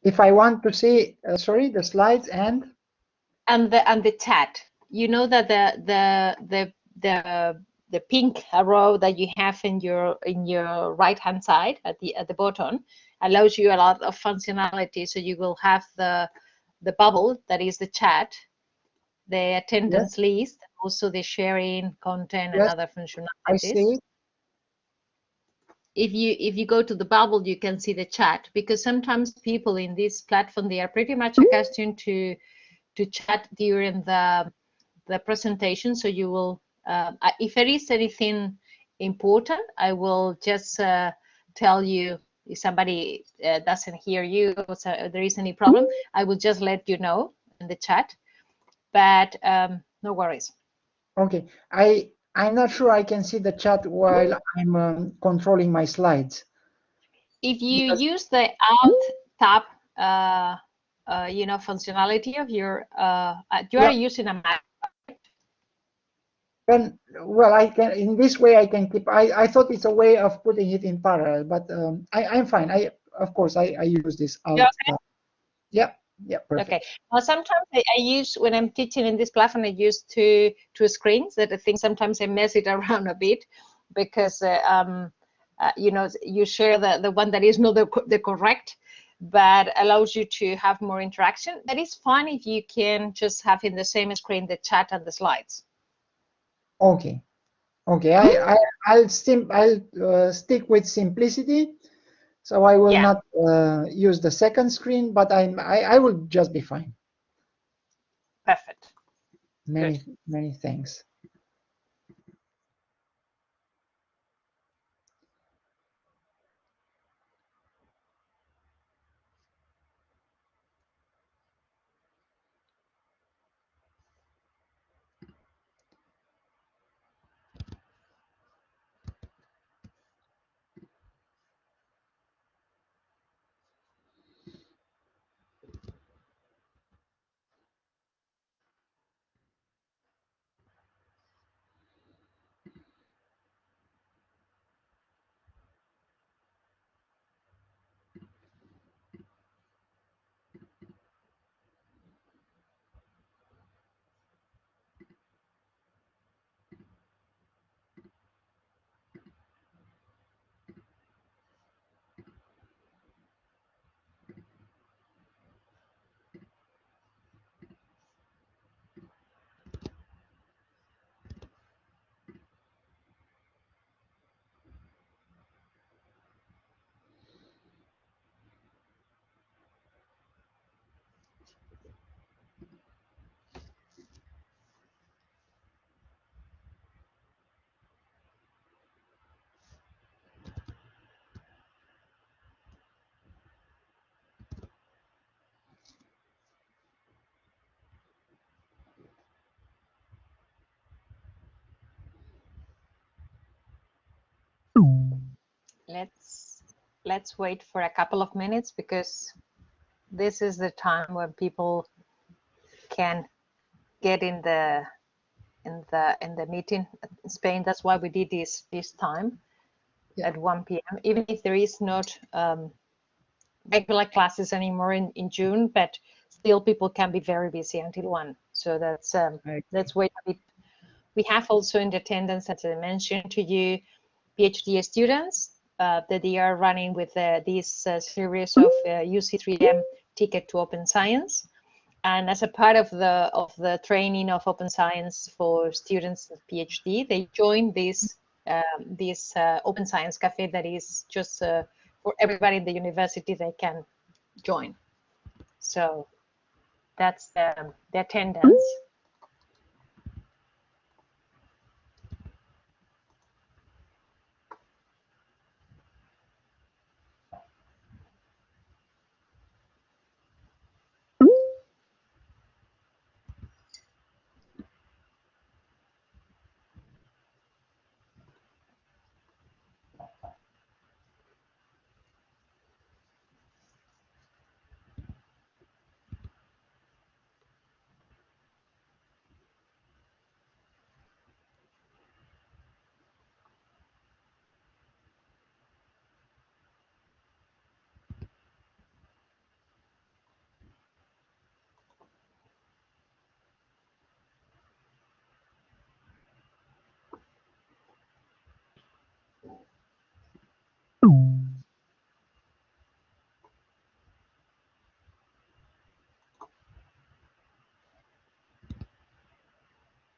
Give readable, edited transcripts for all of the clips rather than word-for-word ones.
if I want to see, sorry, the slides and the chat. You know that the pink arrow that you have in your right hand side at the bottom allows you a lot of functionality. So you will have the bubble that is the chat, the attendance list, also the sharing content and other functionalities. I see. If you go to the bubble, you can see the chat, because sometimes people in this platform, they are pretty much accustomed to chat during the presentation. So you will, if there is anything important, I will just tell you. If somebody doesn't hear you, or there is any problem, I will just let you know in the chat. But no worries. Okay, I'm not sure I can see the chat while I'm controlling my slides. If you use the Alt tab, functionality of your, you are using a Mac. Well, I can, in this way I can keep. I thought it's a way of putting it in parallel, but I'm fine. Of course I use this Alt tab. Yeah. Yeah, perfect. Okay. Well, sometimes I use, when I'm teaching in this platform, I use two screens. That I think sometimes I mess it around a bit, because you share the one that is not the correct, but allows you to have more interaction. That is fun if you can just have in the same screen the chat and the slides. Okay. Okay. I'll stick with simplicity. So I will not use the second screen, but I will just be fine. Perfect. Many thanks. Let's wait for a couple of minutes, because this is the time when people can get in the meeting in Spain. That's why we did this time at 1 p.m. Even if there is not regular classes anymore in June, but still people can be very busy until 1. So that's let's wait a bit. We have also in attendance, as I mentioned to you, PhD students that they are running with this series of UC3M Ticket to Open Science. And as a part of the training of Open Science for students of PhD, they joined this Open Science Café that is just for everybody in the university. They can join. So that's the attendance.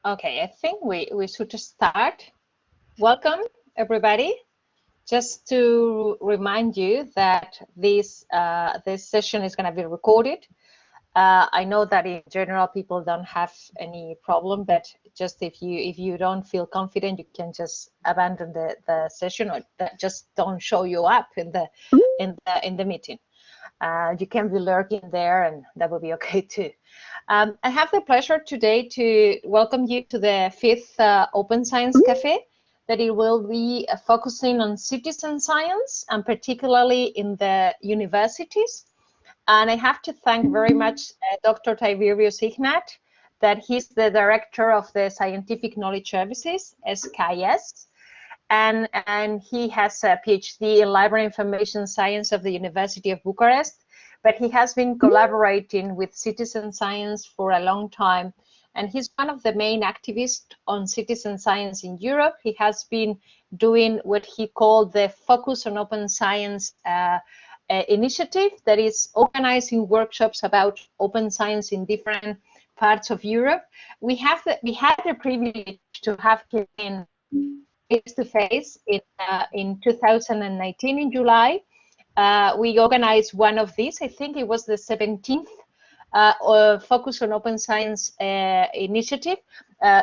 Okay, I think we should start. Welcome, everybody. Just to remind you that this session is going to be recorded. I know that in general people don't have any problem, but just if you don't feel confident, you can just abandon the session, or just don't show you up in the meeting. You can be lurking there, and that will be okay too. I have the pleasure today to welcome you to the 5th Open Science Café, that it will be focusing on citizen science, and particularly in the universities. And I have to thank very much Dr. Tiberius Ignat, that he's the director of the Scientific Knowledge Services, SKS, and he has a PhD in Library Information Science of the University of Bucharest, but he has been collaborating with citizen science for a long time, and he's one of the main activists on citizen science in Europe. He has been doing what he called the Focus on Open Science initiative, that is organizing workshops about open science in different parts of Europe. We had the privilege to have him in face-to-face in 2019 in July. We organized one of these. I think it was the 17th Focus on Open Science initiative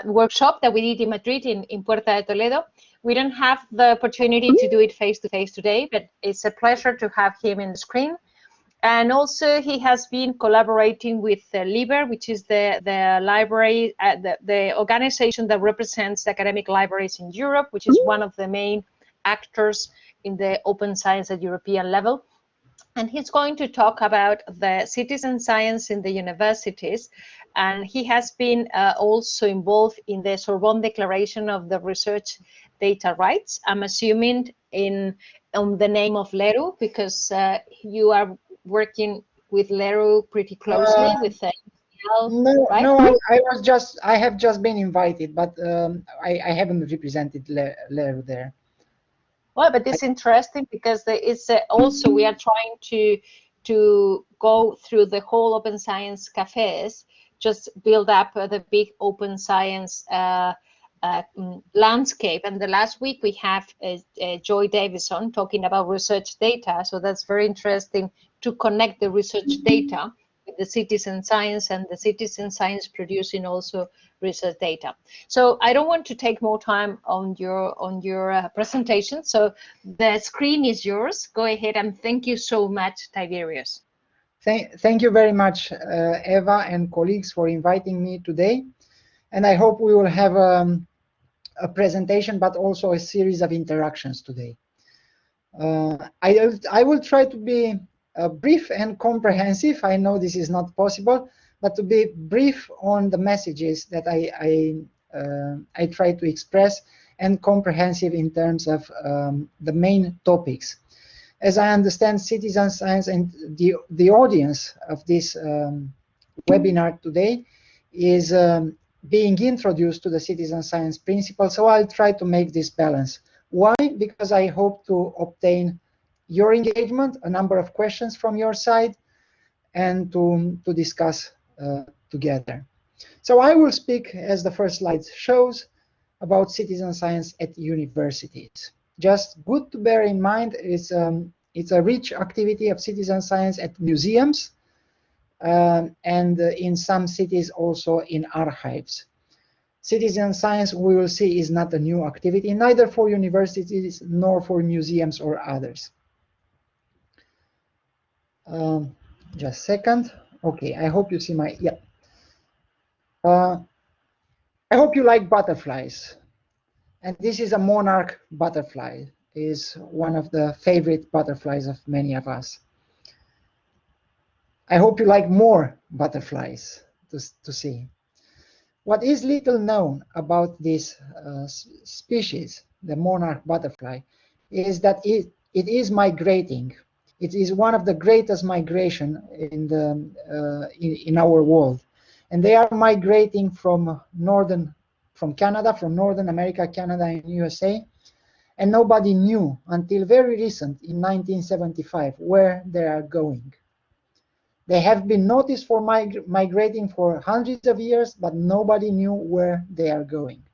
workshop that we did in Madrid, in Puerta de Toledo. We don't have the opportunity to do it face-to-face today, but it's a pleasure to have him in the screen. And also he has been collaborating with LIBER, which is the library, the organization that represents academic libraries in Europe, which is one of the main actors in the open science at European level. And he's going to talk about the citizen science in the universities. And he has been also involved in the Sorbonne Declaration of the Research Data Rights. I'm assuming on the name of Leru, because you are working with Leru pretty closely with no, right? no, I have just been invited, but I haven't represented Leru there. Well, but it's interesting because it's also we are trying to go through the whole open science cafes, just build up the big open science landscape. And the last week we have Joy Davison talking about research data. So that's very interesting to connect the research data with the citizen science, and the citizen science producing also research data. So I don't want to take more time on your presentation. So the screen is yours. Go ahead, and thank you so much, Tiberius. Thank you very much, Eva and colleagues, for inviting me today. And I hope we will have a presentation, but also a series of interactions today. I will try to be brief and comprehensive. I know this is not possible, but to be brief on the messages that I try to express, and comprehensive in terms of the main topics. As I understand, citizen science and the audience of this webinar today is being introduced to the citizen science principle, so I'll try to make this balance. Why? Because I hope to obtain your engagement, a number of questions from your side, and to discuss together. So I will speak, as the first slide shows, about citizen science at universities. Just good to bear in mind, it's a rich activity of citizen science at museums, and in some cities also in archives. Citizen science, we will see, is not a new activity, neither for universities nor for museums or others. Just a second. Okay, I hope you see my, yeah. I hope you like butterflies. And this is a monarch butterfly. It is one of the favorite butterflies of many of us. I hope you like more butterflies to see. What is little known about this species, the monarch butterfly, is that it is migrating. It is one of the greatest migration in our world, and they are migrating from Canada, from Northern America, Canada, and USA, and nobody knew until very recent, in 1975, where they are going. They have been noticed for migrating for hundreds of years, but nobody knew where they are going.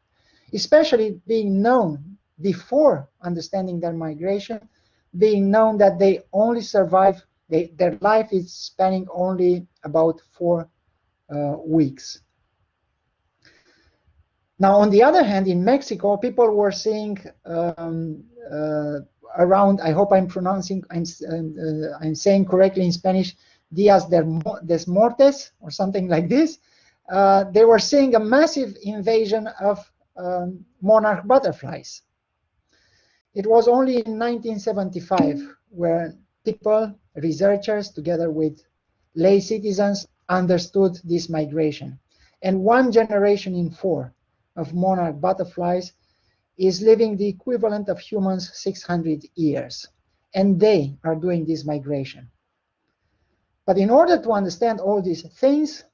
Especially being known before understanding their migration, being known that they only survive, their life is spanning only about 4 weeks. Now, on the other hand, in Mexico, people were seeing around, I hope I'm pronouncing, I'm saying correctly in Spanish, Días des Mortes, or something like this. They were seeing a massive invasion of monarch butterflies. It was only in 1975 where people, researchers, together with lay citizens, understood this migration. And 1 generation in 4 of monarch butterflies is living the equivalent of humans 600 years. And they are doing this migration. But in order to understand all these things,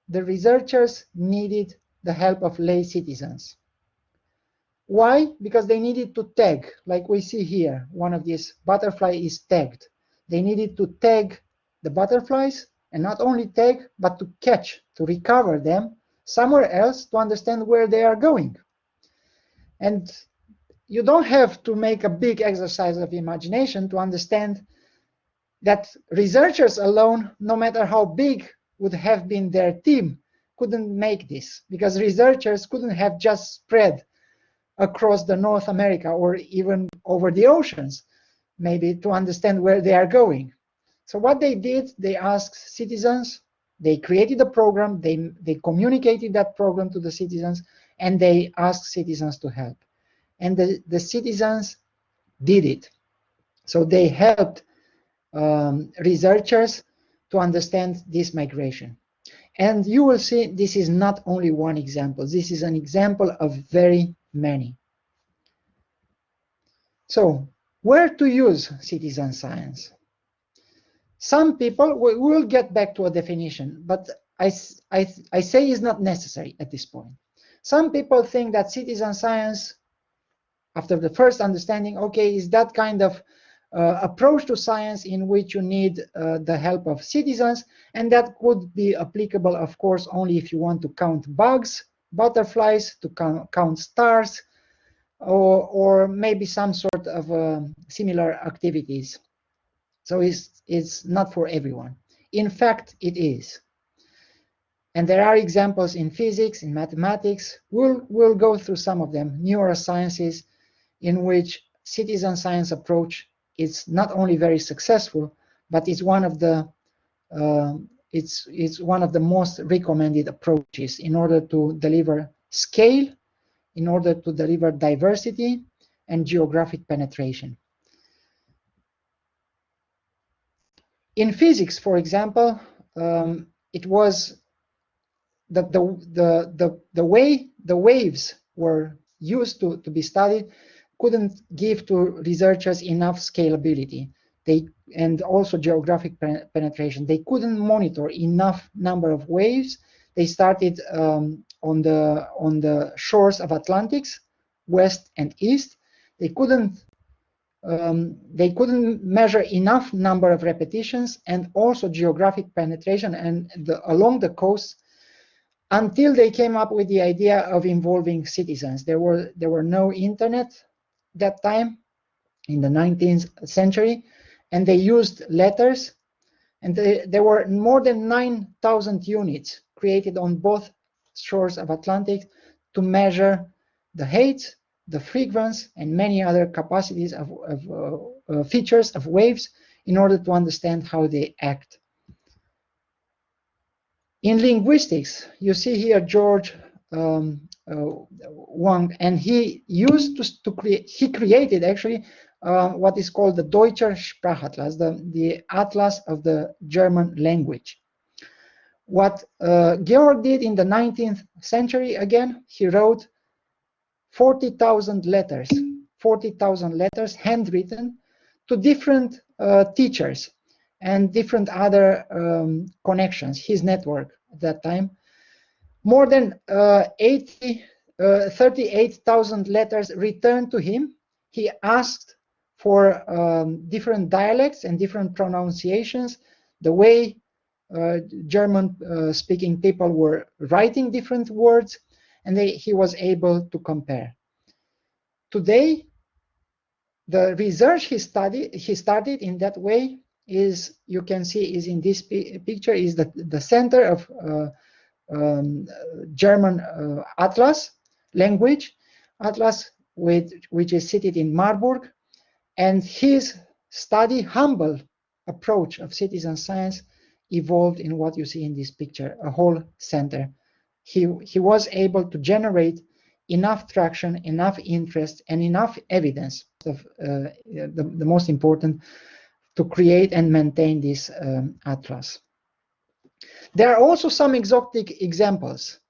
the researchers needed the help of lay citizens. Why? Because they needed to tag, like we see here, one of these butterfly is tagged. They needed to tag the butterflies, and not only tag, but to catch, to recover them somewhere else to understand where they are going. And you don't have to make a big exercise of imagination to understand that researchers alone, no matter how big would have been their team, couldn't make this, because researchers couldn't have just spread across the North America or even over the oceans, maybe to understand where they are going. So what they did, they asked citizens, they created a program, they communicated that program to the citizens, and they asked citizens to help. And the citizens did it. So they helped researchers to understand this migration. And you will see this is not only one example. This is an example of very many. So where to use citizen science? Some people, we will get back to a definition, but I say is not necessary at this point. Some people think that citizen science, after the first understanding, okay, is that kind of approach to science in which you need the help of citizens, and that could be applicable, of course, only if you want to count bugs, butterflies, to count stars, or maybe some sort of similar activities. So it's not for everyone. In fact, it is. And there are examples in physics, in mathematics. We'll go through some of them, neurosciences, in which citizen science approach is not only very successful, but it's one of the it's one of the most recommended approaches in order to deliver scale, in order to deliver diversity and geographic penetration. In physics, for example, it was that the way the waves were used to be studied couldn't give to researchers enough scalability. And also geographic penetration. They couldn't monitor enough number of waves. They started on the shores of Atlantics, west and east. They couldn't measure enough number of repetitions and also geographic penetration and along the coast until they came up with the idea of involving citizens. There were no internet that time in the 19th century, and they used letters, and there were more than 9,000 units created on both shores of Atlantic to measure the height, the frequency, and many other capacities of features of waves in order to understand how they act. In linguistics, you see here George Wang, and he created actually what is called the Deutscher Sprachatlas, the Atlas of the German language. What Georg did in the 19th century, again, he wrote 40,000 letters, handwritten to different teachers and different other connections, his network at that time. More than 38,000 letters returned to him. He asked for different dialects and different pronunciations, the way German-speaking people were writing different words, and he was able to compare. Today, the research he started in that way is, you can see, is in this picture, is the center of German Atlas language, Atlas which is seated in Marburg, and his study, humble approach of citizen science, evolved in what you see in this picture, a whole center. He was able to generate enough traction, enough interest, and enough evidence of the most important, to create and maintain this atlas. There are also some exotic examples.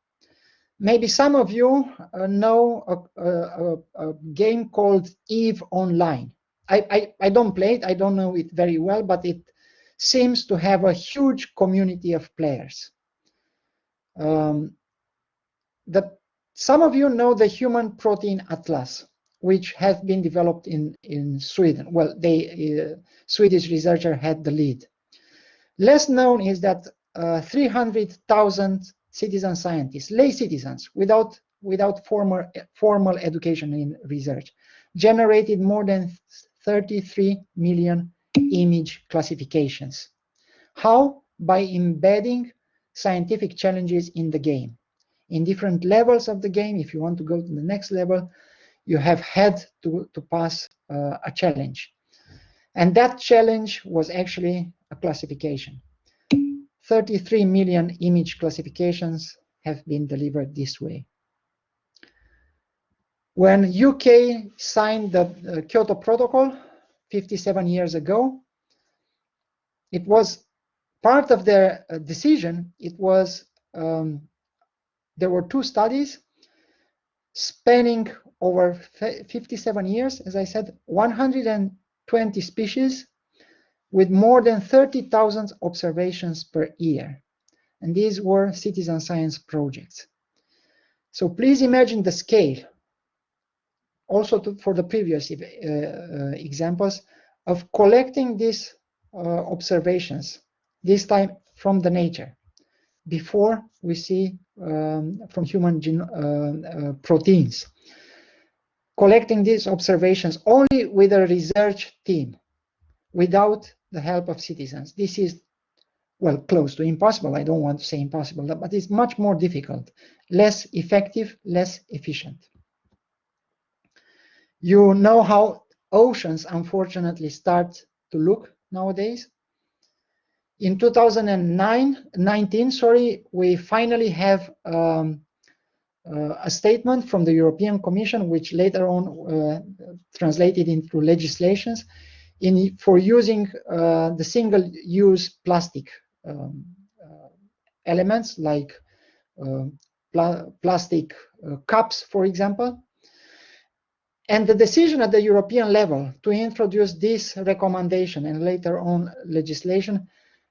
Maybe some of you know a game called EVE Online. I don't play it, I don't know it very well, but it seems to have a huge community of players. Some of you know the Human Protein Atlas, which has been developed in Sweden. Well, Swedish researcher had the lead. Less known is that 300,000 citizen scientists, lay citizens, without formal education in research, generated more than 33 million image classifications. How? By embedding scientific challenges in the game. In different levels of the game, if you want to go to the next level, you have had to pass a challenge. And that challenge was actually a classification. 33 million image classifications have been delivered this way. When UK signed the Kyoto Protocol 57 years ago, it was part of their decision. It was there were two studies spanning over 57 years, as I said, 120 species with more than 30,000 observations per year. And these were citizen science projects. So please imagine the scale, also for the previous examples, of collecting these observations, this time from the nature, before we see from human proteins. Collecting these observations only with a research team, without the help of citizens. This is, well, close to impossible. I don't want to say impossible, but it's much more difficult, less effective, less efficient. You know how oceans, unfortunately, start to look nowadays. In 2019, we finally have a statement from the European Commission, which later on translated into legislations, for using the single-use plastic elements like plastic cups, for example. And the decision at the European level to introduce this recommendation and later on legislation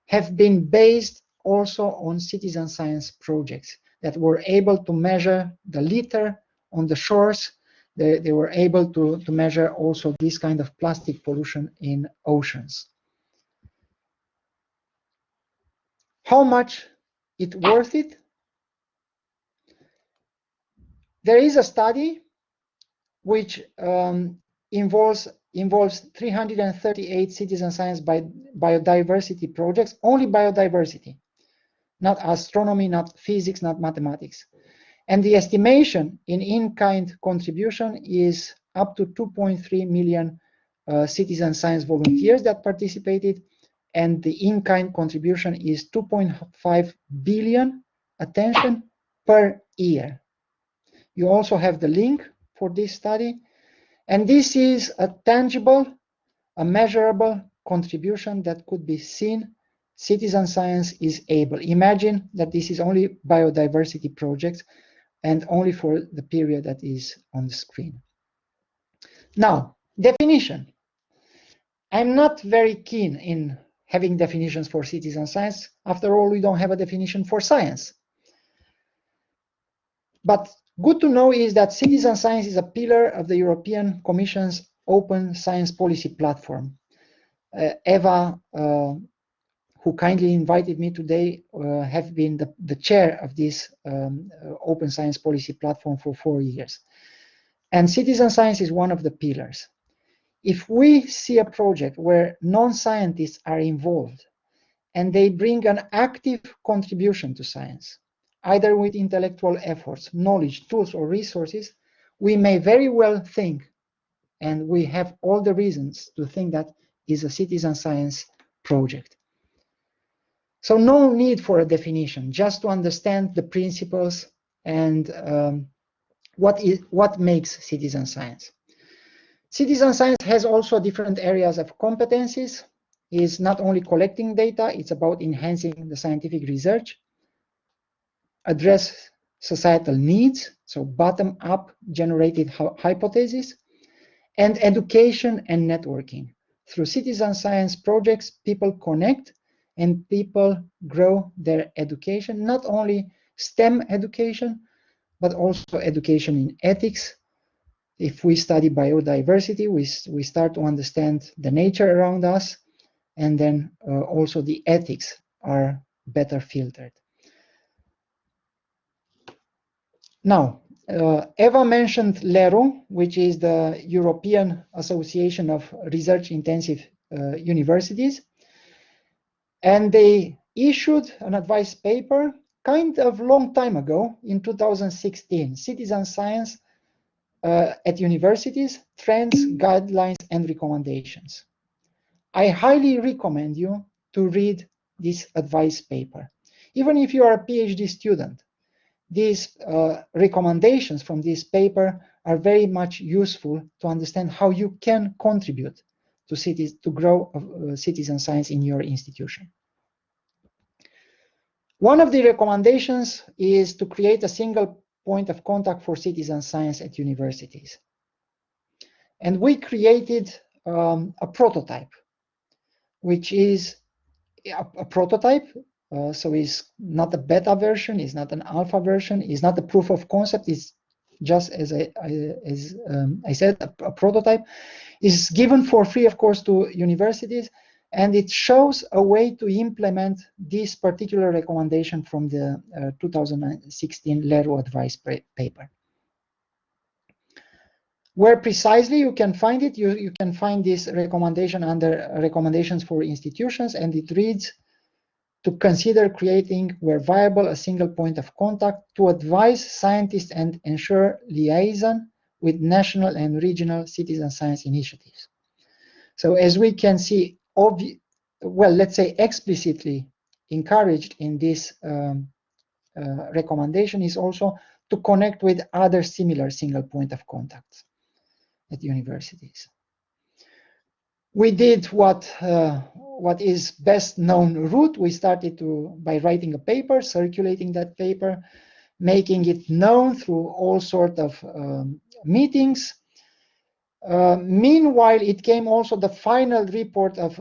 have been based also on citizen science projects that were able to measure the litter on the shores. They were able to measure also this kind of plastic pollution in oceans. How much it's worth it? There is a study which involves 338 citizen science biodiversity projects, only biodiversity, not astronomy, not physics, not mathematics. And the estimation in-kind contribution is up to 2.3 million citizen science volunteers that participated, and the in-kind contribution is 2.5 billion, attention, per year. You also have the link for this study, and this is a tangible, a measurable contribution that could be seen. Citizen science is able. Imagine that this is only biodiversity projects and only for the period that is on the screen. Now, definition. I'm not very keen in having definitions for citizen science. After all, we don't have a definition for science. But good to know is that citizen science is a pillar of the European Commission's Open Science Policy Platform. Eva, who kindly invited me today, have been the chair of this open science policy platform for 4 years. And citizen science is one of the pillars. If we see a project where non-scientists are involved and they bring an active contribution to science, either with intellectual efforts, knowledge, tools, or resources, we may very well think, and we have all the reasons to think, that is a citizen science project. So no need for a definition, just to understand the principles and what makes citizen science. Citizen science has also different areas of competencies. It's not only collecting data, it's about enhancing the scientific research, address societal needs, so bottom-up generated hypotheses, and education and networking. Through citizen science projects, people connect and people grow their education, not only STEM education, but also education in ethics. If we study biodiversity, we start to understand the nature around us, and then also the ethics are better filtered. Now, Eva mentioned LERU, which is the European Association of Research-Intensive Universities, and they issued an advice paper kind of long time ago in 2016, Citizen Science at Universities, Trends, Guidelines, and Recommendations. I highly recommend you to read this advice paper. Even if you are a PhD student, these recommendations from this paper are very much useful to understand how you can contribute to grow citizen science in your institution. One of the recommendations is to create a single point of contact for citizen science at universities. And we created a prototype, which is a prototype. So it's not a beta version, it's not an alpha version, it's not a proof of concept, it's just, as I said, a prototype. Is given for free, of course, to universities, and it shows a way to implement this particular recommendation from the 2016 LERU advice paper. Where precisely you can find it, you can find this recommendation under recommendations for institutions, and it reads: to consider creating, where viable, a single point of contact to advise scientists and ensure liaison with national and regional citizen science initiatives. So as we can see, well, let's say explicitly encouraged in this recommendation is also to connect with other similar single point of contacts at universities. We did what is best known route. We started by writing a paper, circulating that paper, making it known through all sorts of meetings. Meanwhile, it came also the final report of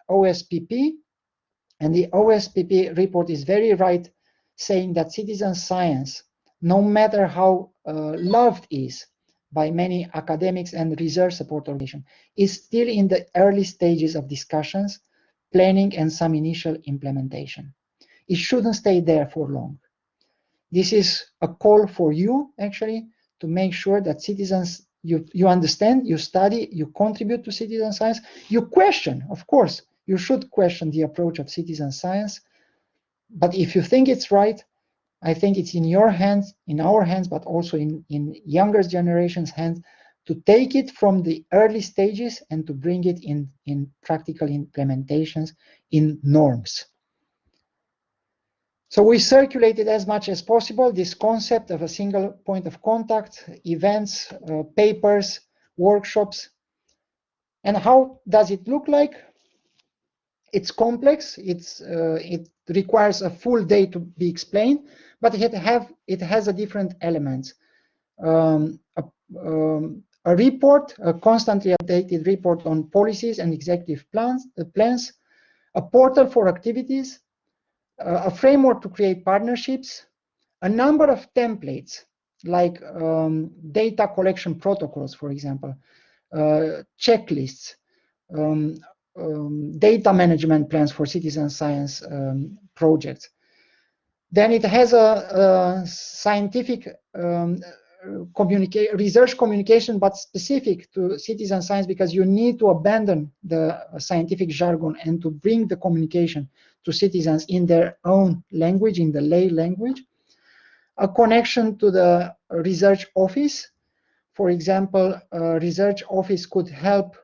OSPP, and the OSPP report is very right, saying that citizen science, no matter how loved is by many academics and research support organizations, is still in the early stages of discussions, planning, and some initial implementation. It shouldn't stay there for long. This is a call for you, actually, to make sure that citizens, you understand, you study, you contribute to citizen science, you question, of course, you should question the approach of citizen science, but if you think it's right, I think it's in your hands, in our hands, but also in younger generations' hands, to take it from the early stages and to bring it in practical implementations, in norms. So we circulated as much as possible this concept of a single point of contact, events, papers, workshops. And how does it look like? It's complex. It requires a full day to be explained, but it has a different elements. A report, a constantly updated report on policies and executive plans, a portal for activities, a framework to create partnerships, a number of templates like data collection protocols, for example, checklists, data management plans for citizen science projects. Then it has a scientific research communication, but specific to citizen science, because you need to abandon the scientific jargon and to bring the communication to citizens in their own language, in the lay language. A connection to the research office. For example, a research office could help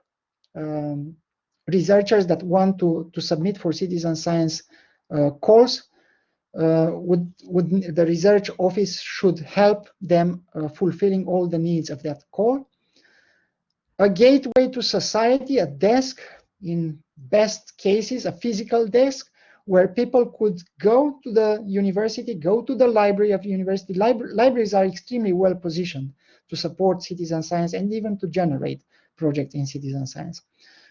researchers that want to submit for citizen science calls. The research office should help them fulfilling all the needs of that call. A gateway to society, a desk, in best cases, a physical desk, where people could go to the university, go to the library of the university. Libraries are extremely well positioned to support citizen science and even to generate projects in citizen science.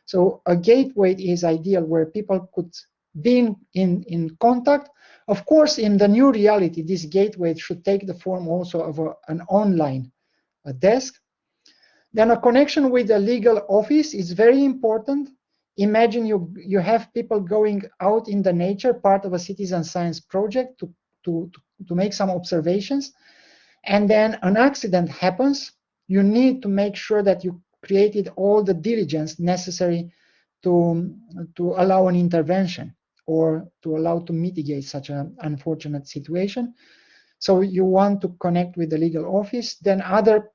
So a gateway is ideal, where people could be in contact. Of course, in the new reality, this gateway should take the form also of an online desk. Then a connection with the legal office is very important. Imagine you have people going out in the nature, part of a citizen science project, to make some observations, and then an accident happens. You need to make sure that you created all the diligence necessary to allow an intervention or to allow to mitigate such an unfortunate situation. So you want to connect with the legal office. Then other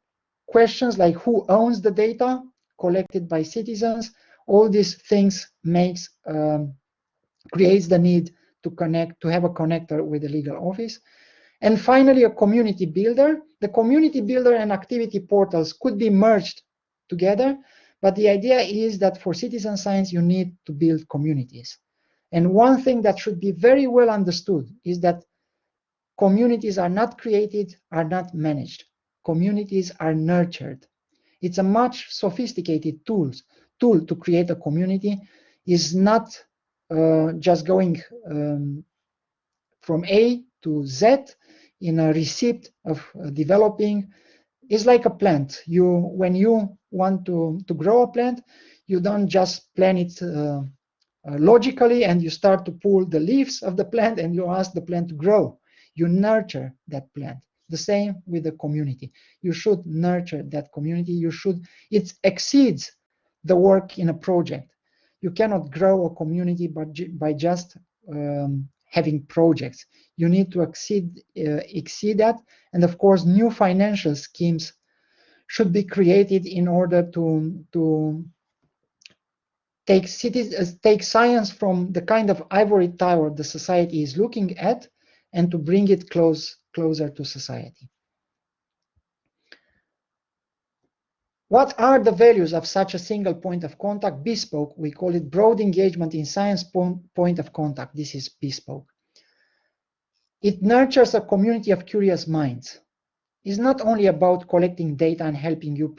questions like who owns the data collected by citizens, all these things creates the need to connect, to have a connector with the legal office. And finally, a community builder. The community builder and activity portals could be merged together, but the idea is that for citizen science, you need to build communities. And one thing that should be very well understood is that communities are not created, are not managed. Communities are nurtured. It's a much sophisticated tool to create a community. Is not just going from A to Z in a receipt of developing. Is like a plant. When you want to grow a plant, you don't just plant it logically and you start to pull the leaves of the plant and you ask the plant to grow. You nurture that plant. The same with the community. You should nurture that community. It exceeds the work in a project. You cannot grow a community by just having projects. You need to exceed that. And of course, new financial schemes should be created in order to take science from the kind of ivory tower the society is looking at and to bring it closer to society. What are the values of such a single point of contact? Bespoke, we call it broad engagement in science point of contact. This is bespoke. It nurtures a community of curious minds. It's not only about collecting data and helping you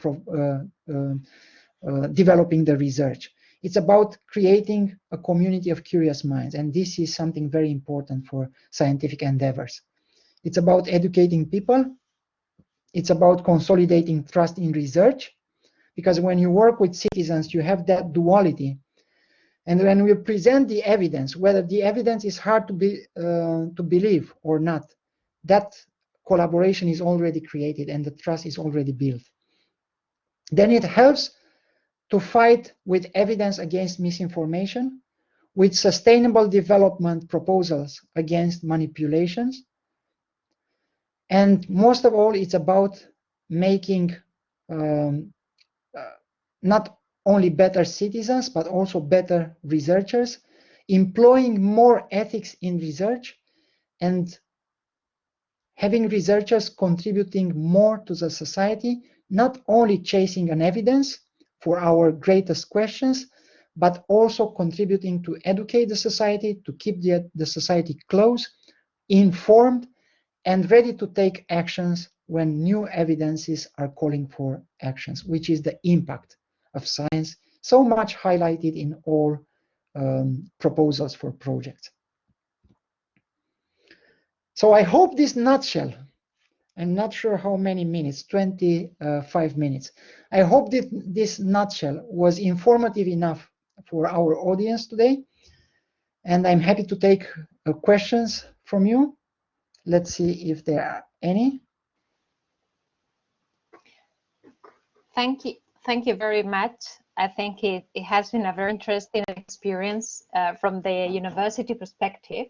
developing the research. It's about creating a community of curious minds, and this is something very important for scientific endeavors. It's about educating people. It's about consolidating trust in research, because when you work with citizens, you have that duality. And when we present the evidence, whether the evidence is hard to believe or not, that collaboration is already created and the trust is already built. Then it helps to fight with evidence against misinformation, with sustainable development proposals against manipulations. And most of all, it's about making not only better citizens, but also better researchers, employing more ethics in research, and having researchers contributing more to the society, not only chasing an evidence for our greatest questions, but also contributing to educate the society, to keep the society close, informed, and ready to take actions when new evidences are calling for actions, which is the impact of science, so much highlighted in all proposals for projects. So I hope this nutshell, I'm not sure how many minutes, 25 minutes. I hope that this nutshell was informative enough for our audience today. And I'm happy to take questions from you. Let's see if there are any. Thank you very much. I think it has been a very interesting experience from the university perspective.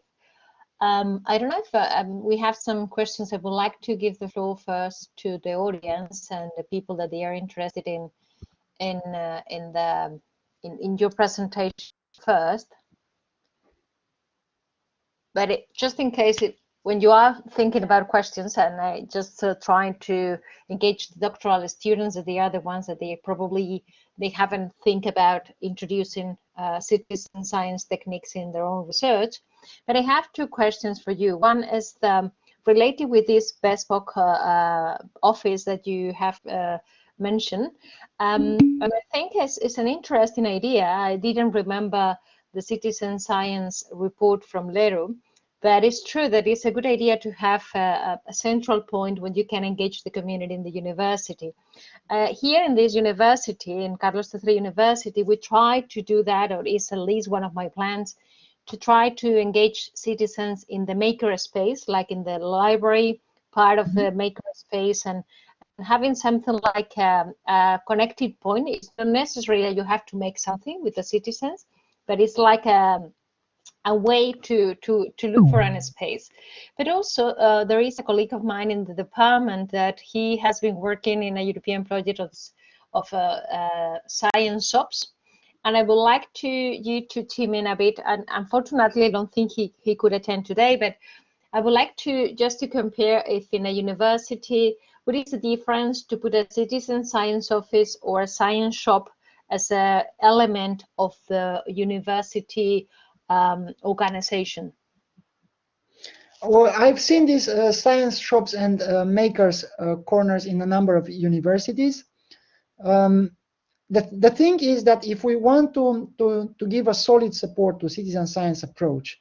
I don't know if we have some questions. I would like to give the floor first to the audience and the people that they are interested in your presentation first. But just in case, when you are thinking about questions, and I just trying to engage the doctoral students, that they are the ones that they haven't think about introducing citizen science techniques in their own research. But I have two questions for you. One is related with this bespoke office that you have mentioned. And I think it's an interesting idea. I didn't remember the citizen science report from Leru, but it's true that it's a good idea to have a central point when you can engage the community in the university. Here in this university, in Carlos III University, we try to do that, or it's at least one of my plans, to try to engage citizens in the maker space, like in the library part of the maker space, and having something like a connected point. It's not necessarily that you have to make something with the citizens, but it's like a way to look for a space. But also there is a colleague of mine in the department that he has been working in a European project of science shops, and I would like you to team in a bit. And unfortunately, I don't think he could attend today, but I would like to just to compare if in a university, what is the difference to put a citizen science office or a science shop as an element of the university organization? Well, I've seen these science shops and makers corners in a number of universities. The thing is that if we want to give a solid support to citizen science approach,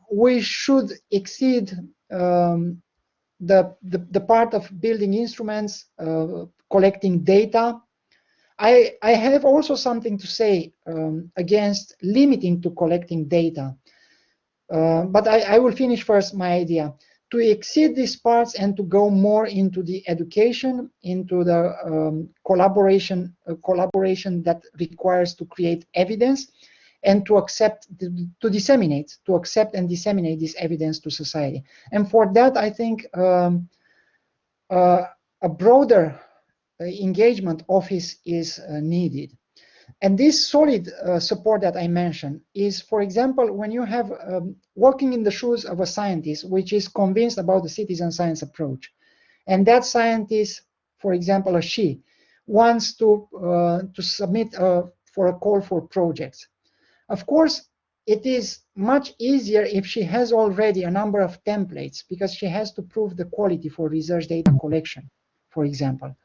we should exceed the part of building instruments, collecting data. I have also something to say against limiting to collecting data. But I will finish first my idea. To exceed these parts and to go more into the education, into the collaboration that requires to create evidence, and to accept and disseminate this evidence to society. And for that, I think a broader engagement office is needed. And this solid support that I mentioned is, for example, when you have walking in the shoes of a scientist which is convinced about the citizen science approach, and that scientist, for example, a she, wants to submit for a call for projects. Of course, it is much easier if she has already a number of templates, because she has to prove the quality for research data collection, for example.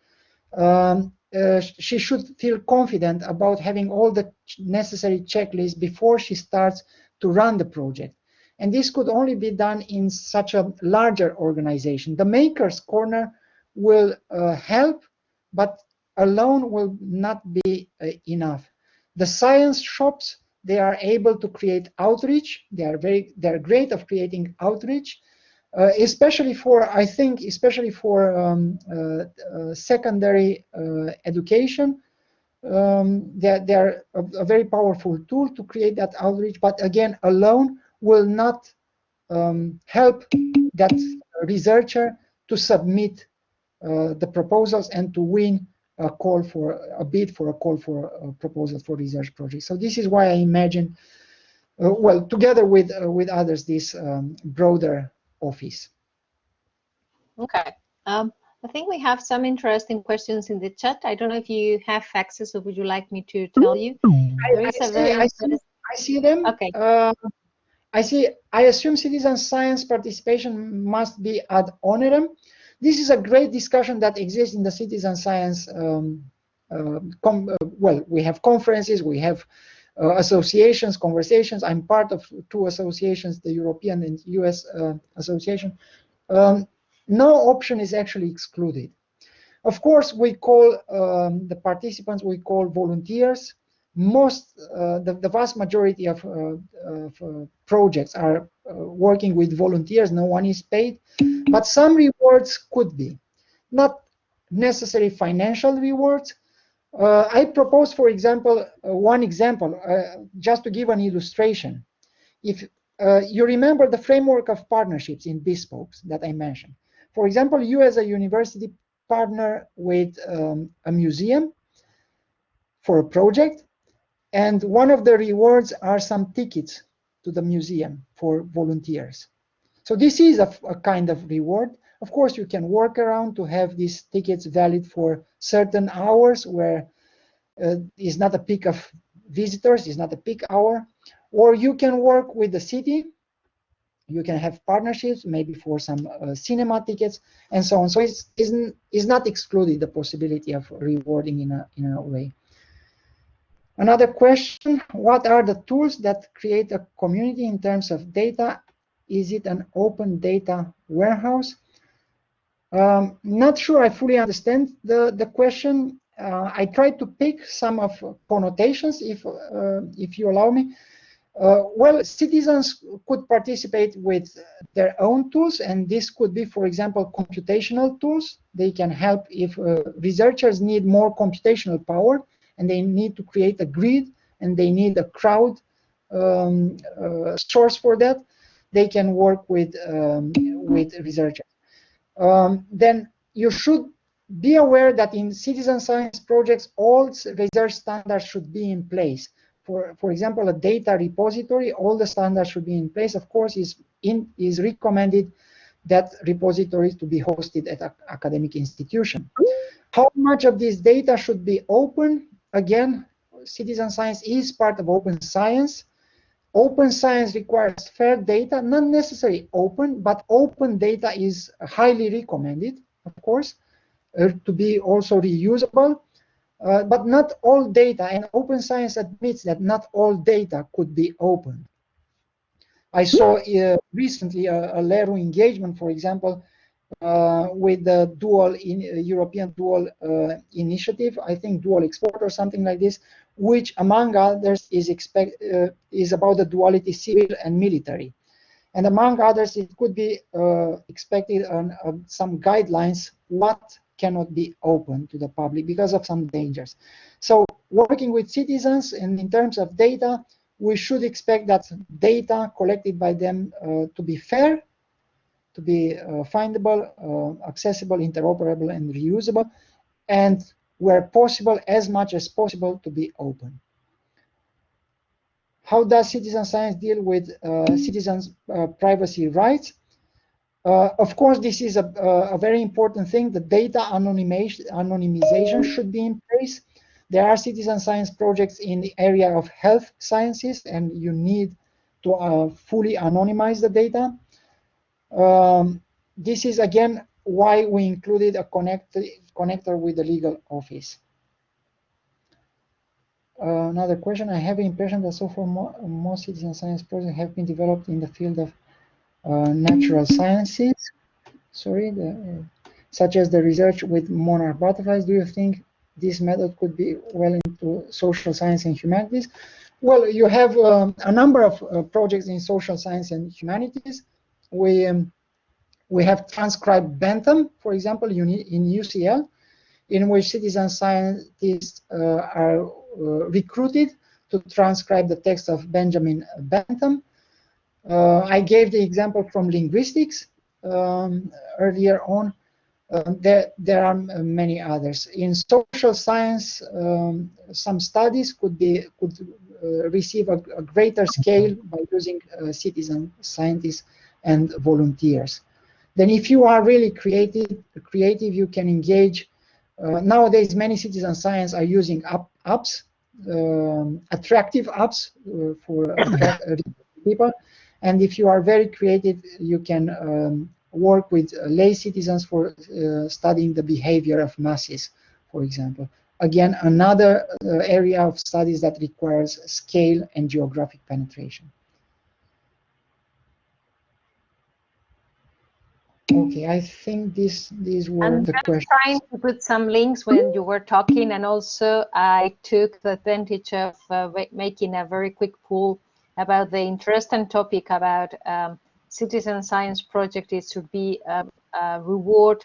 She should feel confident about having all the necessary checklists before she starts to run the project. And this could only be done in such a larger organization. The Makers Corner will help, but alone will not be enough. The science shops, they are able to create outreach. They are great of creating outreach. Especially for secondary education. They are a very powerful tool to create that outreach, but again, alone will not help that researcher to submit the proposals and to win a bid for a call for a proposal for research projects. So this is why I imagine, well, together with others, this broader office. Okay. I think we have some interesting questions in the chat. I don't know if you have access, or would you like me to tell you? I see them. Okay. I assume citizen science participation must be ad honorem. This is a great discussion that exists in the citizen science. Well, we have conferences, we have associations, conversations. I'm part of two associations, the European and US association. No option is actually excluded. Of course, we call the participants, we call volunteers. the vast majority of projects are working with volunteers. No one is paid, but some rewards could be, not necessarily financial rewards. I propose, for example, one example, just to give an illustration. If you remember the framework of partnerships in Bespokes that I mentioned. For example, you as a university partner with a museum for a project, and one of the rewards are some tickets to the museum for volunteers. So this is a kind of reward. Of course, you can work around to have these tickets valid for certain hours where is not a peak of visitors, is not a peak hour, or you can work with the city. You can have partnerships, maybe for some cinema tickets and so on. So it's not excluded the possibility of rewarding in a way. Another question, what are the tools that create a community in terms of data? Is it an open data warehouse? Not sure I fully understand the question. I tried to pick some of connotations, if you allow me. Well, citizens could participate with their own tools, and this could be, for example, computational tools. They can help if researchers need more computational power, and they need to create a grid, and they need a crowd source for that. They can work with researchers. Then you should be aware that in citizen science projects, all research standards should be in place. For example, a data repository, all the standards should be in place. Of course, is recommended that repositories to be hosted at an academic institution. How much of this data should be open? Again, citizen science is part of open science. Open science requires fair data, not necessarily open, but open data is highly recommended, of course, to be also reusable. But not all data, and open science admits that not all data could be open. I saw recently a LERU engagement, for example, with the European dual initiative, I think dual export or something like this, which among others is about the duality civil and military. And among others, it could be expected on some guidelines what cannot be open to the public because of some dangers. So working with citizens and in terms of data, we should expect that data collected by them to be fair, to be findable, accessible, interoperable, and reusable, and where possible, as much as possible, to be open. How does citizen science deal with citizens' privacy rights? Of course, this is a very important thing. The data anonymization should be in place. There are citizen science projects in the area of health sciences, and you need to fully anonymize the data. This is, again, why we included a connector with the legal office. Another question, I have the impression that so far most citizen science projects have been developed in the field of natural sciences, such as the research with monarch butterflies. Do you think this method could be well into social science and humanities? Well, you have a number of projects in social science and humanities. We have transcribed Bentham, for example, in UCL, in which citizen scientists are recruited to transcribe the text of Benjamin Bentham. I gave the example from linguistics earlier on. There are many others. In social science, some studies could receive a greater scale by using citizen scientists and volunteers. Then if you are really creative, you can engage. Nowadays, many citizen science are using apps, attractive apps for people. And if you are very creative, you can work with lay citizens for studying the behavior of masses, for example. Again, another area of studies that requires scale and geographic penetration. Okay, I think these were And the I'm questions. trying to put some links when you were talking, and also I took the advantage of making a very quick poll about the interesting topic about citizen science project. It should be reward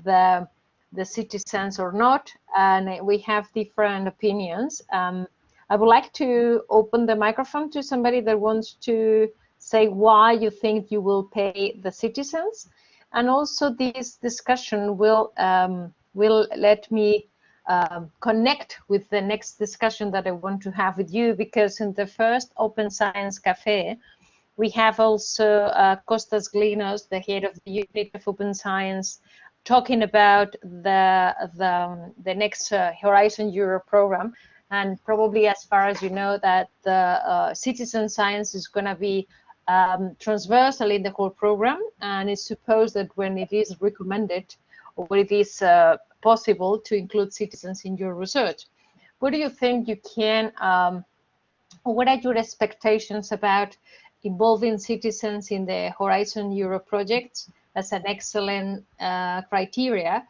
the citizens or not, and we have different opinions. I would like to open the microphone to somebody that wants to say why you think you will pay the citizens. And also this discussion will let me connect with the next discussion that I want to have with you, because in the first Open Science Cafe, we have also Costas Glinos, the head of the unit of Open Science, talking about the next Horizon Europe program. And probably, as far as you know, that the citizen science is going to be transversal in the whole program, and it's supposed that when it is recommended or when it is possible to include citizens in your research. What do you think you can, what are your expectations about involving citizens in the Horizon Europe projects as an excellent criteria?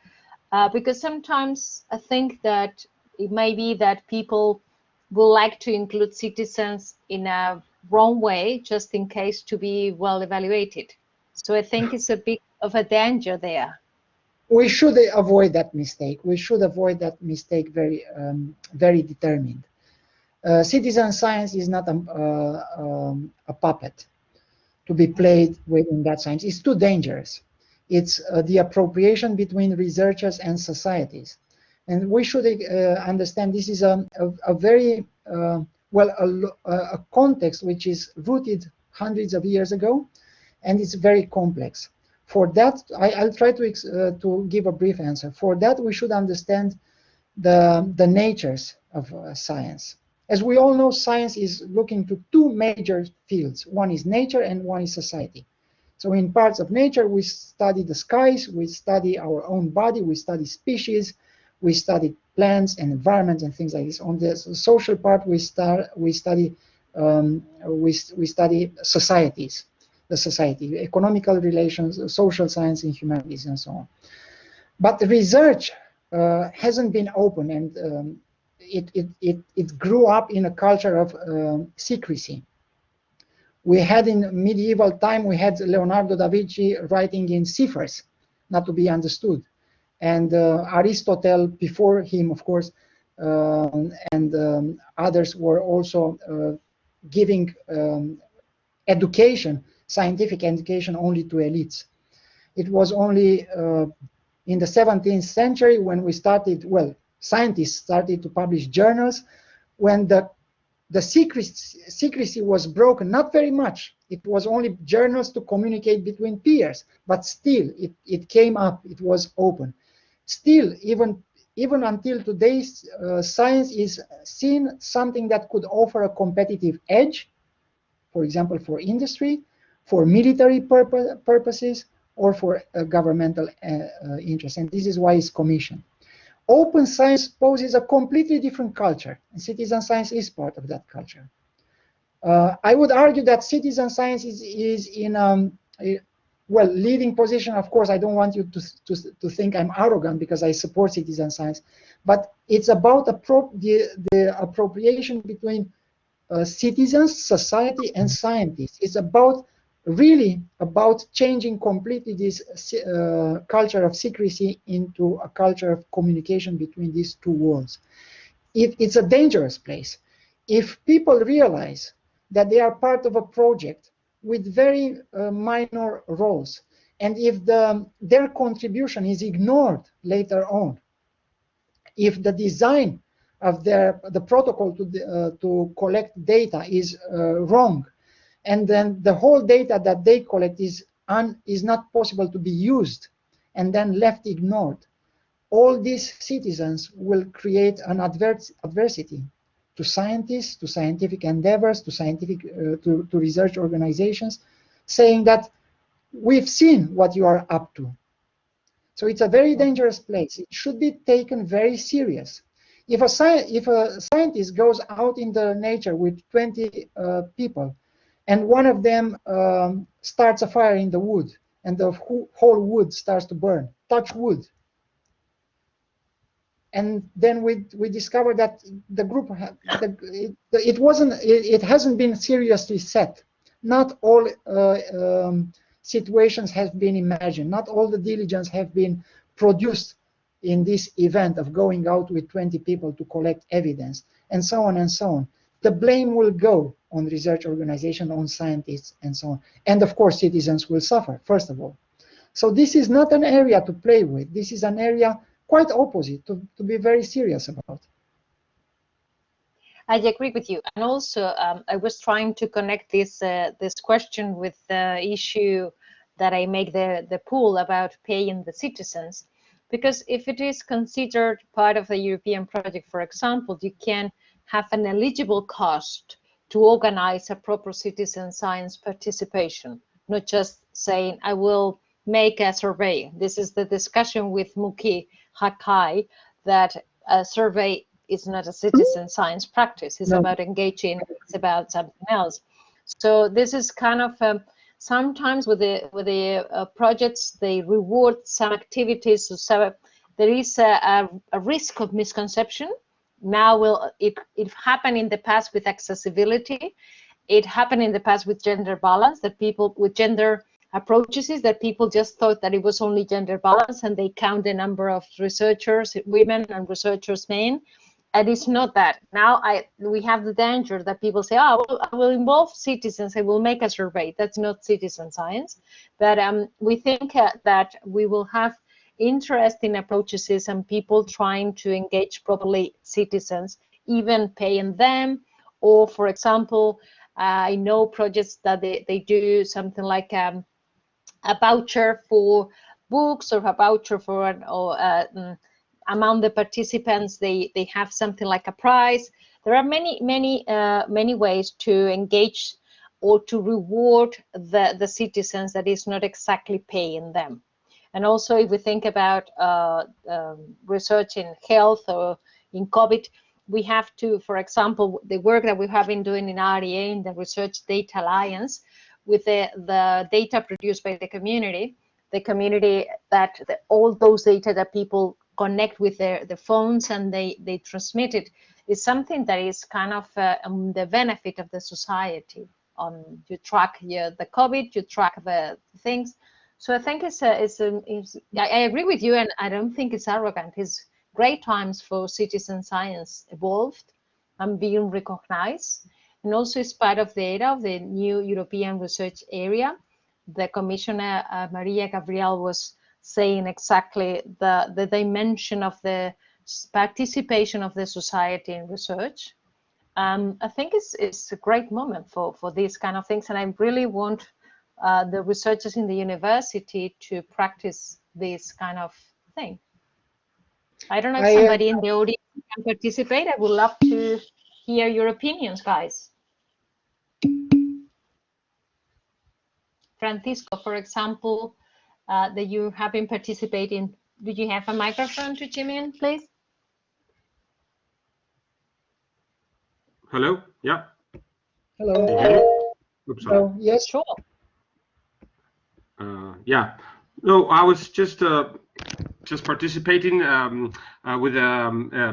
Because sometimes I think that it may be that people will like to include citizens in a wrong way, just in case to be well evaluated. So I think it's a bit of a danger there. We should avoid that mistake. We should avoid that mistake very determined. Citizen science is not a puppet to be played with in that science. It's too dangerous. It's the appropriation between researchers and societies. And we should understand this is a very, a context which is rooted hundreds of years ago, and it's very complex. For that, I'll try to give a brief answer. For that, we should understand the natures of science. As we all know, science is looking to two major fields. One is nature and one is society. So in parts of nature, we study the skies, we study our own body, we study species, we study plants and environment and things like this. On the social part, we study societies, the society, economical relations, social science and humanities, and so on. But the research hasn't been open, and it grew up in a culture of secrecy. We had in medieval time, we had Leonardo da Vinci writing in ciphers, not to be understood. And Aristotle before him, of course, and others were also giving education, scientific education, only to elites. It was only in the 17th century when we started, scientists started to publish journals, when the secrecy was broken, not very much. It was only journals to communicate between peers, but still it came up, it was open. Still, even until today, science is seen something that could offer a competitive edge, for example, for industry, for military purposes, or for governmental interest. And this is why it's commissioned. Open science poses a completely different culture, and citizen science is part of that culture. I would argue that citizen science is in a leading position. Of course, I don't want you to think I'm arrogant because I support citizen science, but it's about the appropriation between citizens, society, and scientists. It's really about changing completely this culture of secrecy into a culture of communication between these two worlds. It's a dangerous place. If people realize that they are part of a project with very minor roles, and if their contribution is ignored later on, if the design of the protocol to collect data is wrong, and then the whole data that they collect is not possible to be used, and then left ignored, all these citizens will create an adversity to scientists, to scientific endeavors, to research organizations, saying that we've seen what you are up to. So it's a very dangerous place. It should be taken very serious. If a scientist goes out in the nature with 20 people, and one of them starts a fire in the wood, and the whole wood starts to burn. Touch wood. And then we discovered that the group it hasn't been seriously set. Not all situations have been imagined. Not all the diligence have been produced in this event of going out with 20 people to collect evidence, and so on and so on. The blame will go on research organizations, on scientists, and so on. And of course, citizens will suffer, first of all. So this is not an area to play with. This is an area quite opposite to be very serious about. I agree with you. And also, I was trying to connect this question with the issue that I make the pool about paying the citizens. Because if it is considered part of the European project, for example, you can have an eligible cost to organize a proper citizen science participation, not just saying, I will make a survey. This is the discussion with Muki Hakai, that a survey is not a citizen science practice. It's about engaging, it's about something else. So this is kind of, sometimes with the projects, they reward some activities. So there is a risk of misconception. Now it happened in the past with accessibility. It happened in the past with gender balance, that people with gender approaches is that people just thought that it was only gender balance, and they count the number of researchers women and researchers men, and it's not that. Now we have the danger that people say, oh, well, I will involve citizens, I will make a survey. That's not citizen science. But we think that we will have interesting approaches and people trying to engage properly citizens, even paying them, or for example, I know projects that they do something like a voucher for books, or a voucher for among the participants, they have something like a prize. There are many ways to engage or to reward the citizens that is not exactly paying them. And also, if we think about research in health or in COVID, we have to, for example, the work that we have been doing in REA, in the Research Data Alliance, with the data produced by the community that all those data that people connect with their phones and they transmit it, is something that is kind of the benefit of the society. You track the COVID, you track the things. So I think I agree with you, and I don't think it's arrogant. It's great times for citizen science evolved and being recognized. And also, it's part of the era of the new European research area. The Commissioner Maria Gabriel was saying exactly the dimension of the participation of the society in research. I think it's a great moment for these kind of things, and I really want the researchers in the university to practice this kind of thing. I don't know if somebody in the audience can participate. I would love to hear your opinions, guys. Francisco, for example, that you have been participating. Do you have a microphone to chime in, please? Hello? Yeah. Hello. Oops, hello. Yes. Sure. Yeah. No, I was just participating with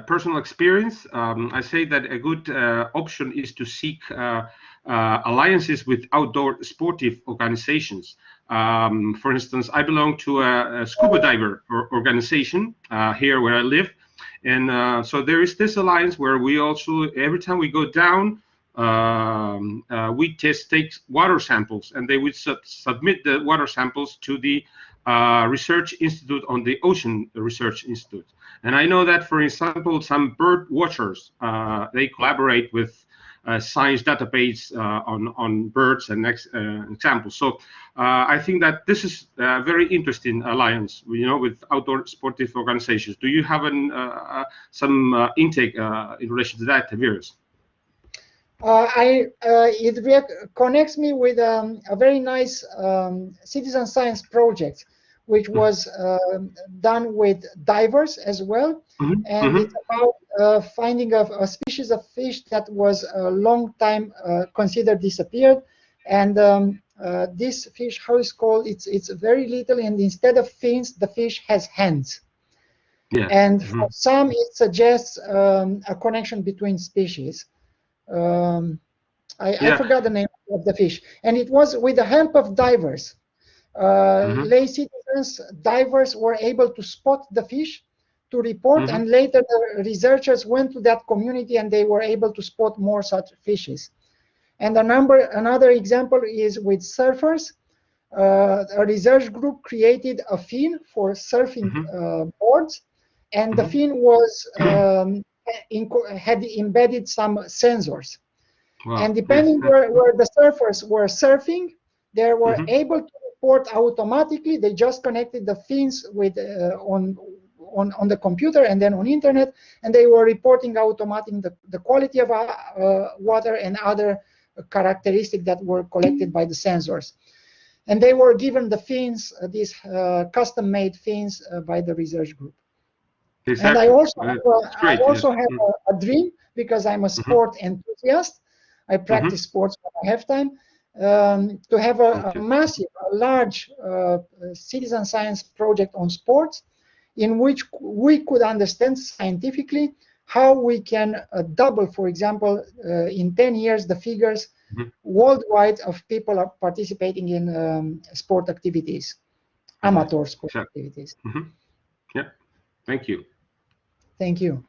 personal experience. I say that a good option is to seek alliances with outdoor sportive organizations. For instance, I belong to a scuba diver organization here where I live. And so there is this alliance where we also, every time we go down, we take water samples, and they would submit the water samples to the Research Institute on the Ocean Research Institute. And I know that, for example, some bird watchers, they collaborate with science database on birds and examples. So I think that this is a very interesting alliance, with outdoor sportive organizations. Do you have some intake in relation to that, Tiberius? It connects me with a very nice citizen science project, which was done with divers as well. And it's about finding a species of fish that was a long time considered disappeared. And this fish, how it's called, it's very little, and instead of fins, the fish has hands. Yeah. And for some, it suggests a connection between species. I forgot the name of the fish, and it was with the help of divers. Lay citizens, divers were able to spot the fish, to report, and later the researchers went to that community and they were able to spot more such fishes. And another example is with surfers. A research group created a fin for surfing boards, and the fin was had embedded some sensors. Wow. And depending where the surfers were surfing, they were able to report automatically. They just connected the fins with on the computer and then on internet, and they were reporting automatically the quality of water and other characteristics that were collected by the sensors. And they were given the fins, these custom-made fins by the research group. Exactly. And I also have a dream, because I'm a sport enthusiast. I practice sports when I have time, to have a massive, a large citizen science project on sports, in which we could understand scientifically how we can double, for example, in 10 years, the figures worldwide of people are participating in sport activities, amateur sport activities. Yeah, thank you. Thank you.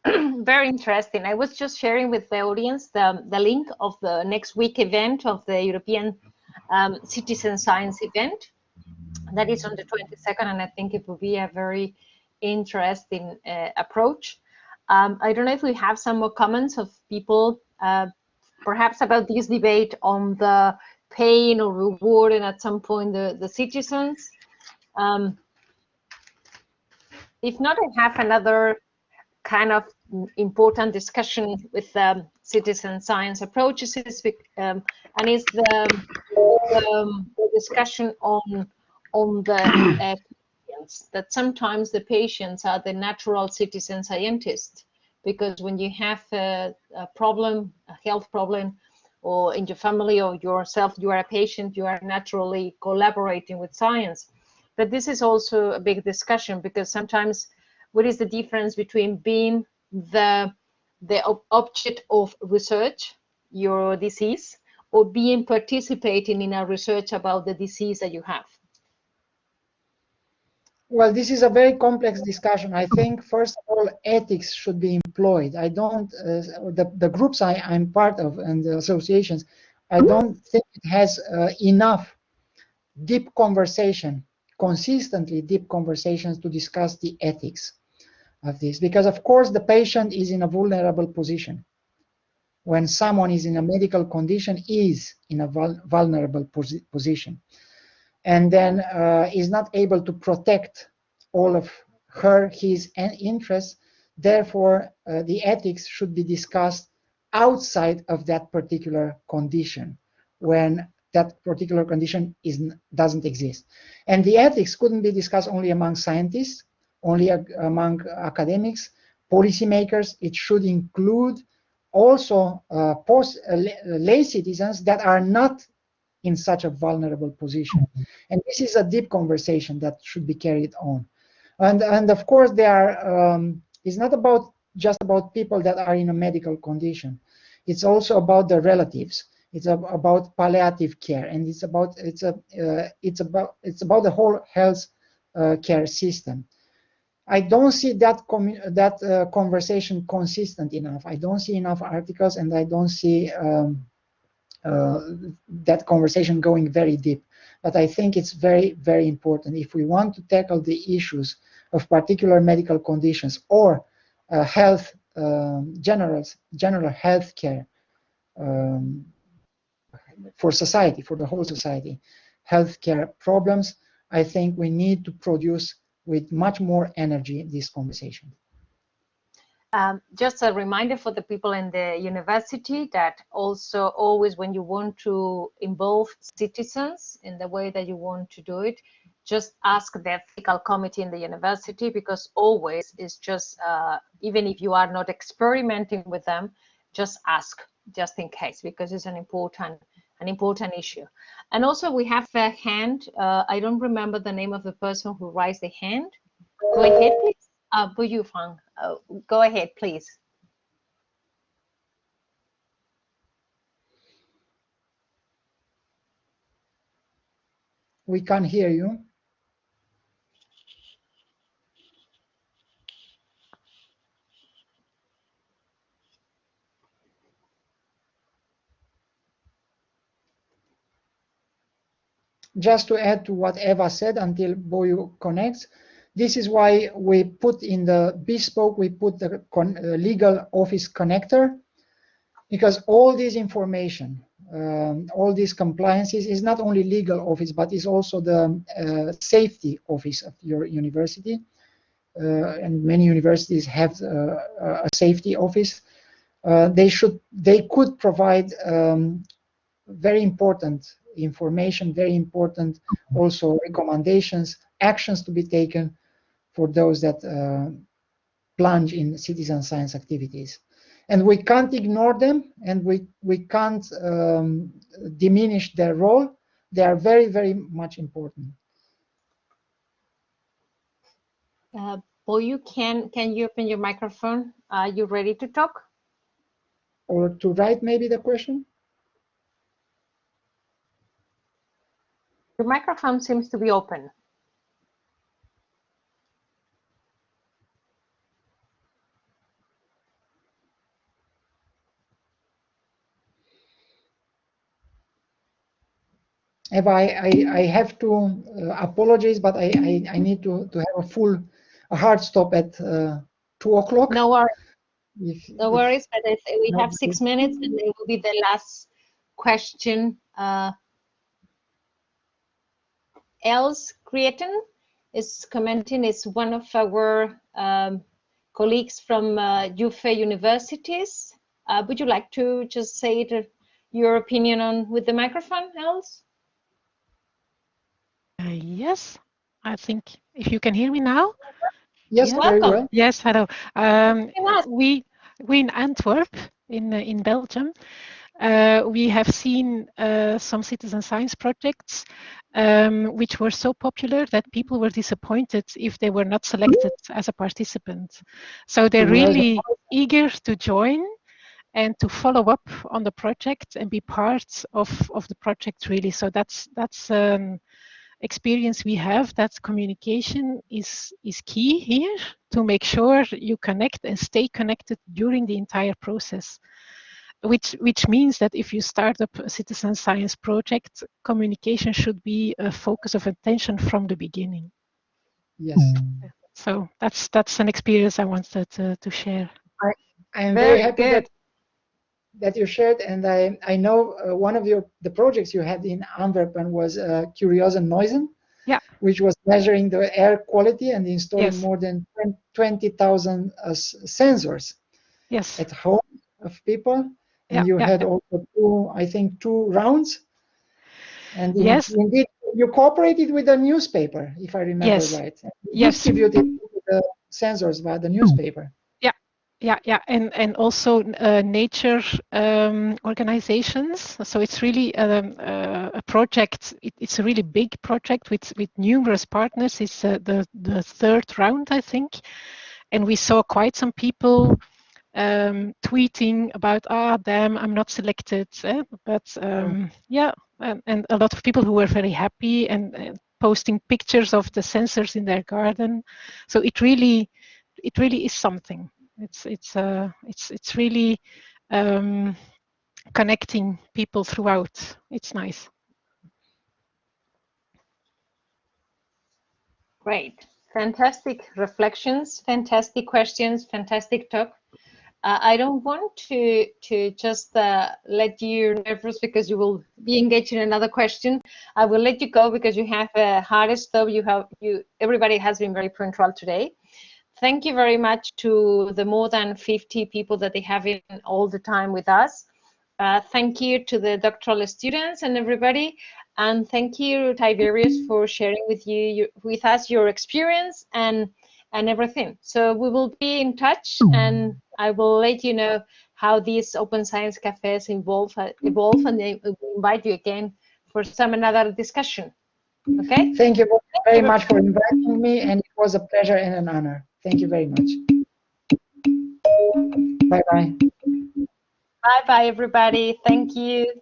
Very interesting. I was just sharing with the audience the link of the next week event of the European Citizen Science event. That is on the 22nd, and I think it will be a very interesting approach. I don't know if we have some more comments of people, perhaps about this debate on the paying or rewarding at some point the citizens. If not, I have another kind of important discussion with citizen science approaches, and it's the discussion on the patients, that sometimes the patients are the natural citizen scientists, because when you have a problem, a health problem, or in your family or yourself, you are a patient, you are naturally collaborating with science. But this is also a big discussion, because sometimes what is the difference between being the object of research, your disease, or being participating in a research about the disease that you have? Well, this is a very complex discussion. I think, first of all, ethics should be employed. I don't, the groups I'm part of and the associations, I don't think it has enough deep conversation, consistently deep conversations to discuss the ethics of this. Because, of course, the patient is in a vulnerable position. When someone is in a medical condition, is in a vulnerable position, and then is not able to protect all of his interests. Therefore, the ethics should be discussed outside of that particular condition, when that particular condition doesn't exist. And the ethics couldn't be discussed only among scientists, only among academics, policymakers. It should include also lay citizens that are not in such a vulnerable position. And this is a deep conversation that should be carried on. And of course, it's not just about people that are in a medical condition. It's also about the relatives. It's about palliative care, and it's about the whole health care system. I don't see that conversation consistent enough. I don't see enough articles, and I don't see that conversation going very deep. But I think it's very, very important. If we want to tackle the issues of particular medical conditions or health, general health care for society, for the whole society, healthcare problems, I think we need to produce with much more energy this conversation. Just a reminder for the people in the university that also always when you want to involve citizens in the way that you want to do it, just ask the ethical committee in the university, because always it's just, even if you are not experimenting with them, just ask, just in case, because it's an important an important issue. And also we have a hand. I don't remember the name of the person who raised the hand. Go ahead, please. Bu Yufang, go ahead, please. We can't hear you. Just to add to what Eva said until Boyu connects, this is why we put in the bespoke, we put the legal office connector, because all this information, all these compliances is not only legal office, but is also the safety office of your university. And many universities have a safety office. They could provide very important information, very important also recommendations, actions to be taken for those that plunge in citizen science activities. And we can't ignore them, and we can't diminish their role. They are very, very much important. Boyu, can you open your microphone? Are you ready to talk? Or to write maybe the question? Your microphone seems to be open. Eva, I have to apologize, but I need to have a hard stop at 2 o'clock. No worries. No worries, but we have 6 minutes, and it will be the last question. Els Creaton is commenting, is one of our colleagues from UFE universities. Would you like to just say your opinion on with the microphone, Els? Yes, I think if you can hear me now. Yes, very well. Yes, hello. We in Antwerp, in Belgium, we have seen some citizen science projects which were so popular that people were disappointed if they were not selected as a participant. So they're really eager to join and to follow up on the project and be part of the project, really. So that's experience we have, that communication is key here to make sure you connect and stay connected during the entire process, which means that if you start up a citizen science project, communication should be a focus of attention from the beginning. Yes. So that's an experience I wanted to share. I am very happy that you shared, and I know one of the projects you had in Antwerp was Curious and Noisen, which was measuring the air quality and installing more than 20,000 sensors at home of people. And you had also two rounds. And indeed, you cooperated with the newspaper, if I remember right. You distributed the sensors via the newspaper. Yeah, and also nature organizations. So it's really a project. It's a really big project with numerous partners. It's the third round, I think, and we saw quite some people tweeting about, damn, I'm not selected. But yeah, and a lot of people who were very happy and posting pictures of the sensors in their garden. So it really is something. It's really connecting people throughout. It's nice. Great, fantastic reflections, fantastic questions, fantastic talk. I don't want to just let you nervous because you will be engaged in another question. I will let you go because you have a hard stop. Everybody has been very punctual today. Thank you very much to the more than 50 people that they have in all the time with us. Thank you to the doctoral students and everybody. And thank you, Tiberius, for sharing with us your experience and everything. So we will be in touch, and I will let you know how these open science cafes evolve, and we invite you again for some another discussion. Okay. Thank you very much for inviting me, and it was a pleasure and an honor. Thank you very much. Bye bye. Bye bye, everybody. Thank you.